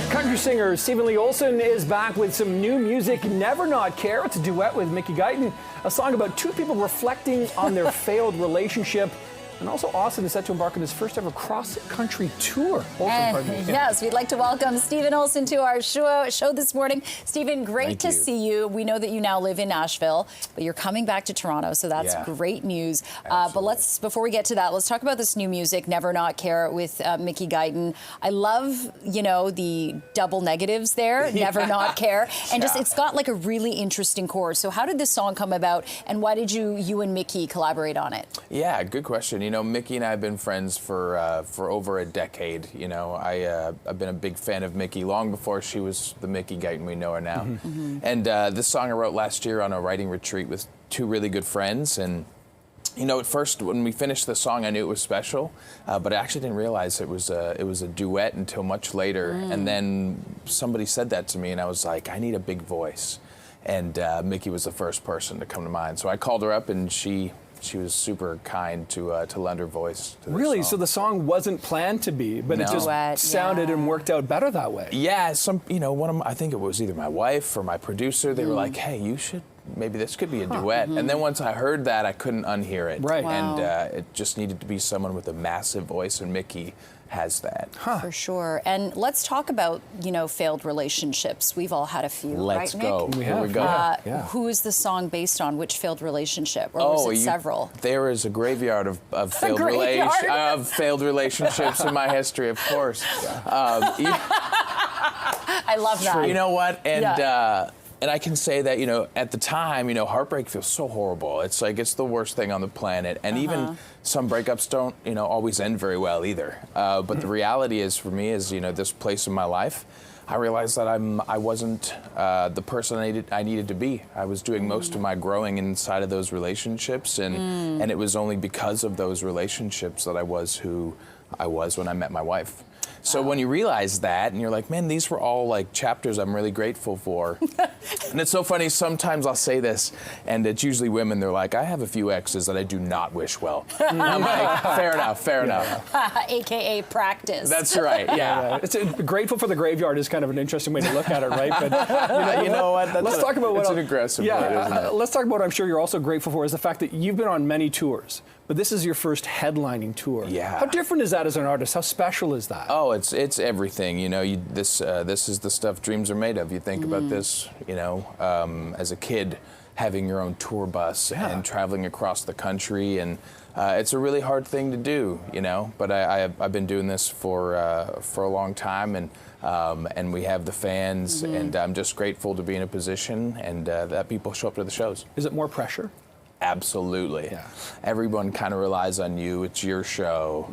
Country singer Steven Lee Olsen is back with some new music, Never Not Care. It's a duet with Mickey Guyton, a song about two people reflecting on their failed relationship. And also, Austin is set to embark on his first ever cross-country tour. Yes, we'd like to welcome Steven Olsen to our show this morning. Steven, great to see you. We know that you now live in Nashville, but you're coming back to Toronto, so that's great news. But before we get to that, let's talk about this new music, Never Not Care, with Mickey Guyton. I love, the double negatives there, Never Not Care, and it's got like a really interesting chorus. So how did this song come about, and why did you and Mickey collaborate on it? Yeah, good question. Mickey and I have been friends for over a decade. I've been a big fan of Mickey long before she was the Mickey Guyton we know her now. And this song I wrote last year on a writing retreat with two really good friends. And at first when we finished the song, I knew it was special, but I actually didn't realize it was a duet until much later. And then somebody said that to me, and I was like, I need a big voice. And Mickey was the first person to come to mind. So I called her up, and she was super kind to lend her voice to this Really? song. So the song wasn't planned to be, but it just sounded and worked out better that way. Yeah, I think it was either my wife or my producer. They were like, hey, maybe this could be a duet. And then once I heard that, I couldn't unhear it. Right. And it just needed to be someone with a massive voice, and Mickey has that. For sure. And let's talk about, failed relationships. We've all had a few, Let's right, go. Nick? Here we go. Who is the song based on? Which failed relationship? Or was it several? There is a graveyard of failed relationships in my history, of course. I love that. You know what? And I can say that, at the time, heartbreak feels so horrible. It's like it's the worst thing on the planet. And even some breakups don't, always end very well either. But the reality is, for me, is, this place in my life, I realized that I wasn't the person I needed to be. I was doing most of my growing inside of those relationships, and it was only because of those relationships that I was who I was when I met my wife. So when you realize that, and you're like, man, these were all like chapters I'm really grateful for. And it's so funny, sometimes I'll say this, and it's usually women, they're like, I have a few exes that I do not wish well. And I'm like, fair enough. AKA practice. That's right, yeah. It's grateful for the graveyard is kind of an interesting way to look at it, right? But you know what? Let's talk about it's an aggressive word, isn't it? Let's talk about what I'm sure you're also grateful for is the fact that you've been on many tours, but this is your first headlining tour. Yeah. How different is that as an artist? How special is that? Oh, it's everything. This is the stuff dreams are made of. You think about this, as a kid, having your own tour bus and traveling across the country, and it's a really hard thing to do, But I've been doing this for a long time, and we have the fans, and I'm just grateful to be in a position and that people show up to the shows. Is it more pressure? Absolutely. Yeah. Everyone kind of relies on you. It's your show.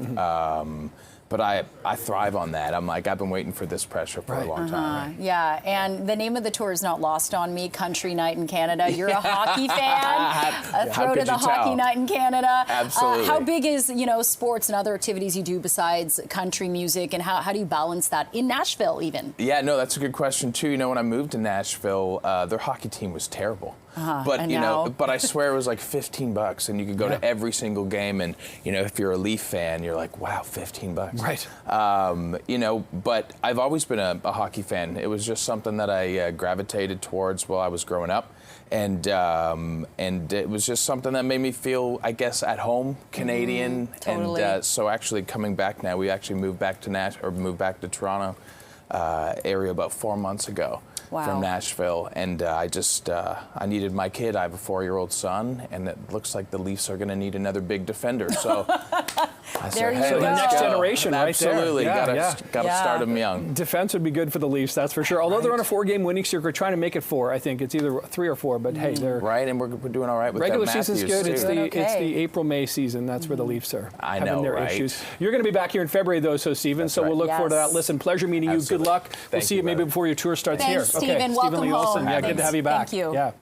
But I thrive on that. I'm like, I've been waiting for this pressure for a long time. Yeah, and the name of the tour is not lost on me, Country Night in Canada. You're a hockey fan. A throw to the Hockey Night in Canada. Absolutely. How big is, sports and other activities you do besides country music, and how do you balance that in Nashville even? Yeah, no, that's a good question too. When I moved to Nashville, their hockey team was terrible. But but I swear it was like $15, and you could go to every single game. And if you're a Leaf fan, you're like, wow, $15. Right. But I've always been a hockey fan. It was just something that I gravitated towards while I was growing up, and it was just something that made me feel, I guess, at home, Canadian. Totally. And so actually coming back now, we actually moved back to Toronto area about 4 months ago. Wow. From Nashville, and I needed my kid. I have a 4-year-old son, and it looks like the Leafs are going to need another big defender. So I said, hey, the next generation, right there. Absolutely, got to start them young. Defense would be good for the Leafs, that's for sure. Although they're on a 4-game winning streak, we're trying to make it 4. I think it's either 3 or 4, but hey, they're right, and we're doing all right with regular that. Season's good. Too. It's the April-May season. That's where the Leafs are having their issues. Right? You're going to be back here in February, though, so we'll look forward to that. Listen, pleasure meeting you. Good luck. We'll see you maybe before your tour starts here. Thanks, Steven. Welcome home. Olsen. Yeah, good to have you back. Thank you. Yeah.